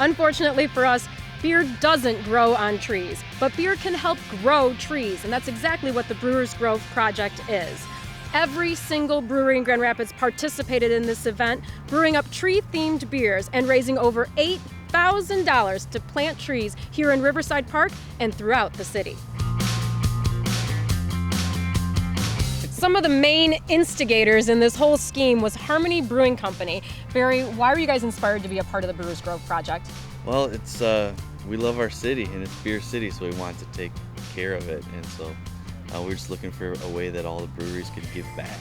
Unfortunately for us, beer doesn't grow on trees, but beer can help grow trees, and that's exactly what the Brewers Grove Project is. Every single brewery in Grand Rapids participated in this event, brewing up tree-themed beers and raising over $8,000 to plant trees here in Riverside Park and throughout the city. Some of the main instigators in this whole scheme was Harmony Brewing Company. Barry, why were you guys inspired to be a part of the Brewers Grove Project? Well, it's we love our city, and it's Beer City, so we want to take care of it, and so we're just looking for a way that all the breweries could give back.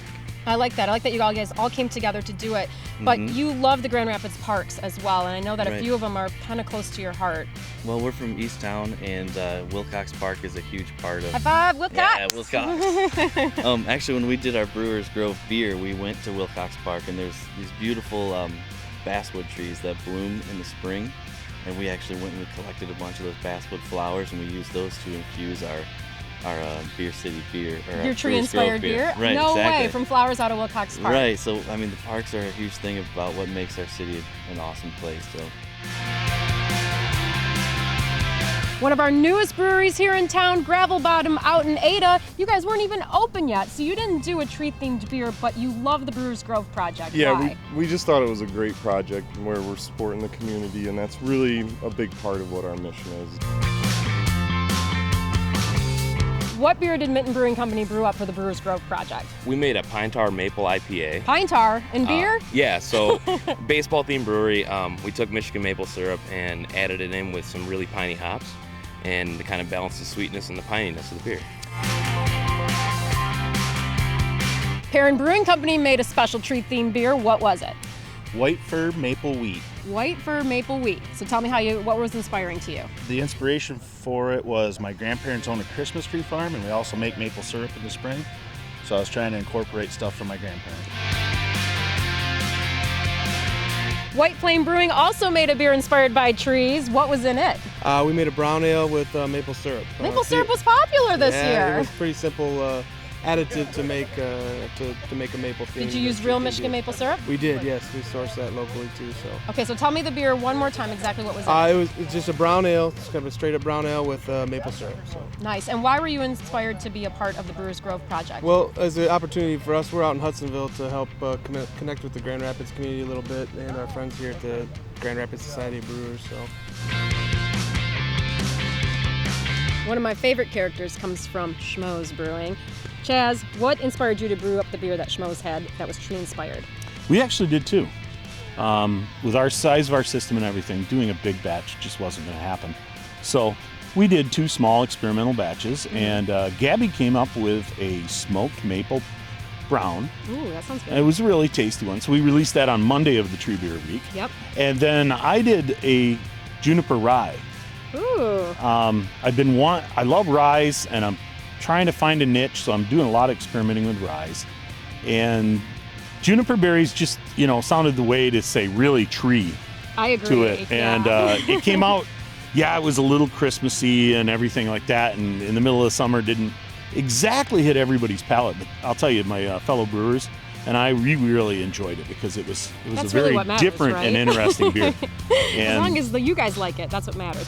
I like that. I like that you guys all came together to do it. But you love the Grand Rapids parks as well, and I know that a few of them are kind of close to your heart. Well, we're from East Town, and Wilcox Park is a huge part of. High five, Wilcox! Yeah, Wilcox. Actually, when we did our Brewers Grove beer, we went to Wilcox Park, and there's these beautiful basswood trees that bloom in the spring, and we actually went and we collected a bunch of those basswood flowers, and we used those to infuse our Beer City beer. Or your tree-inspired beer? Right, no exactly. way, from flowers out of Wilcox Park. Right, so I mean the parks are a huge thing about what makes our city an awesome place. So. One of our newest breweries here in town, Gravel Bottom out in Ada, you guys weren't even open yet, so you didn't do a tree-themed beer, but you love the Brewers Grove Project. Yeah, Why? we just thought it was a great project where we're supporting the community, and that's really a big part of what our mission is. What beer did Minton Brewing Company brew up for the Brewers Grove Project? We made a Pine Tar Maple IPA. Pine Tar and beer? Yeah, so baseball-themed brewery. We took Michigan maple syrup and added it in with some really piney hops, and to kind of balance the sweetness and the pininess of the beer. Perrin Brewing Company made a special tree-themed beer. What was it? White Fir Maple Wheat. White Fir Maple Wheat. So tell me what was inspiring to you? The inspiration for it was my grandparents own a Christmas tree farm, and we also make maple syrup in the spring. So I was trying to incorporate stuff from my grandparents. White Flame Brewing also made a beer inspired by trees. What was in it? We made a brown ale with maple syrup. Maple syrup was popular this year. year. It was pretty simple additive to make a maple theme. Did you use real Michigan maple syrup? We did, yes. We sourced that locally too. So. Okay, so tell me the beer one more time. Exactly what was in it? It's just a brown ale. It's kind of a straight up brown ale with maple syrup. So. Nice. And why were you inspired to be a part of the Brewers Grove Project? Well, as an opportunity for us, we're out in Hudsonville to help connect with the Grand Rapids community a little bit, and our friends here at the Grand Rapids Society of Brewers. So. One of my favorite characters comes from Schmoes Brewing. Chaz, what inspired you to brew up the beer that Schmoes had that was tree inspired? We actually did too. With our size of our system and everything, doing a big batch just wasn't going to happen. So we did 2 small experimental batches, and Gabby came up with a smoked maple brown. Ooh, that sounds good. And it was a really tasty one. So we released that on Monday of the Tree Beer Week. Yep. And then I did a juniper rye. Ooh. I love ryes, and I'm trying to find a niche, so I'm doing a lot of experimenting with ryes. And juniper berries just, sounded the way to say really tree I agree. to it. Yeah. And it came out, it was a little Christmassy and everything like that, and in the middle of the summer didn't exactly hit everybody's palate. But I'll tell you, my fellow brewers and I really enjoyed it because it was That's a very really what matters, different right? and interesting beer. As long as you guys like it, that's what matters.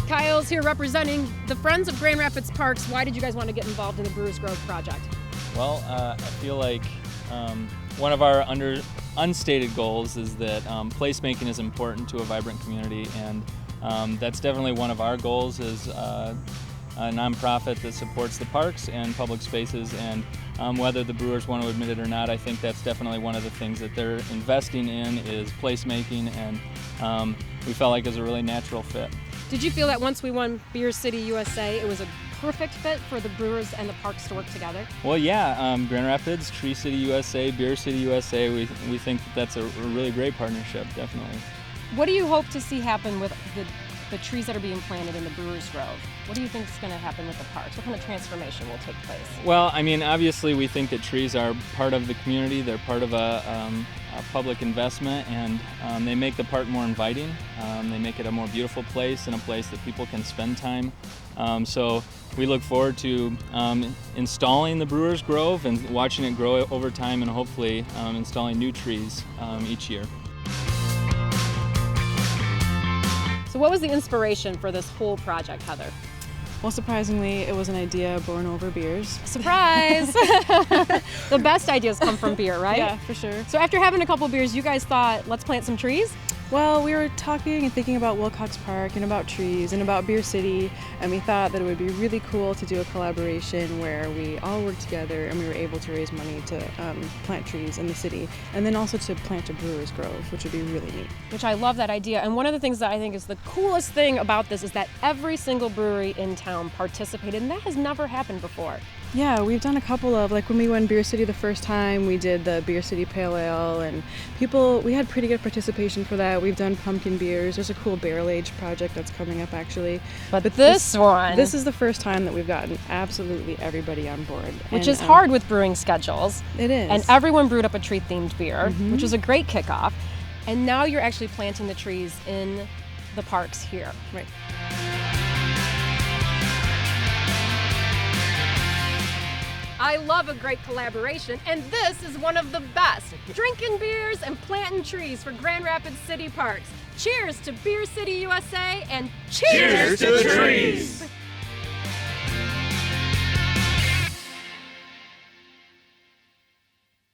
Kyle's here representing the Friends of Grand Rapids Parks. Why did you guys want to get involved in the Brewers Grove Project? Well, I feel like one of our unstated goals is that placemaking is important to a vibrant community, and that's definitely one of our goals as a nonprofit that supports the parks and public spaces, and whether the Brewers want to admit it or not, I think that's definitely one of the things that they're investing in is placemaking, and we felt like it was a really natural fit. Did you feel that once we won Beer City USA, it was a perfect fit for the Brewers and the parks to work together? Well, yeah, Grand Rapids, Tree City USA, Beer City USA, we think that's a really great partnership, definitely. What do you hope to see happen with the trees that are being planted in the Brewers Grove? What do you think is going to happen with the parks? What kind of transformation will take place? Well, I mean, obviously we think that trees are part of the community. They're part of a public investment, and they make the park more inviting. They make it a more beautiful place and a place that people can spend time. So we look forward to installing the Brewers Grove and watching it grow over time, and hopefully installing new trees each year. So what was the inspiration for this whole project, Heather? Well, surprisingly, it was an idea born over beers. Surprise! The best ideas come from beer, right? Yeah, for sure. So after having a couple beers, you guys thought, let's plant some trees? Well, we were talking and thinking about Wilcox Park and about trees and about Beer City, and we thought that it would be really cool to do a collaboration where we all worked together and we were able to raise money to plant trees in the city, and then also to plant a Brewers Grove, which would be really neat. Which I love that idea. And one of the things that I think is the coolest thing about this is that every single brewery in town participated, and that has never happened before. Yeah, we've done a couple of, like when we went Beer City the first time, we did the Beer City Pale Ale, and we had pretty good participation for that. We've done pumpkin beers. There's a cool barrel age project that's coming up actually. But this one... This is the first time that we've gotten absolutely everybody on board. Which is hard with brewing schedules. It is. And everyone brewed up a tree-themed beer, which was a great kickoff. And now you're actually planting the trees in the parks here. Right. I love a great collaboration, and this is one of the best. Drinking beers and planting trees for Grand Rapids City Parks. Cheers to Beer City USA, and cheers to the trees!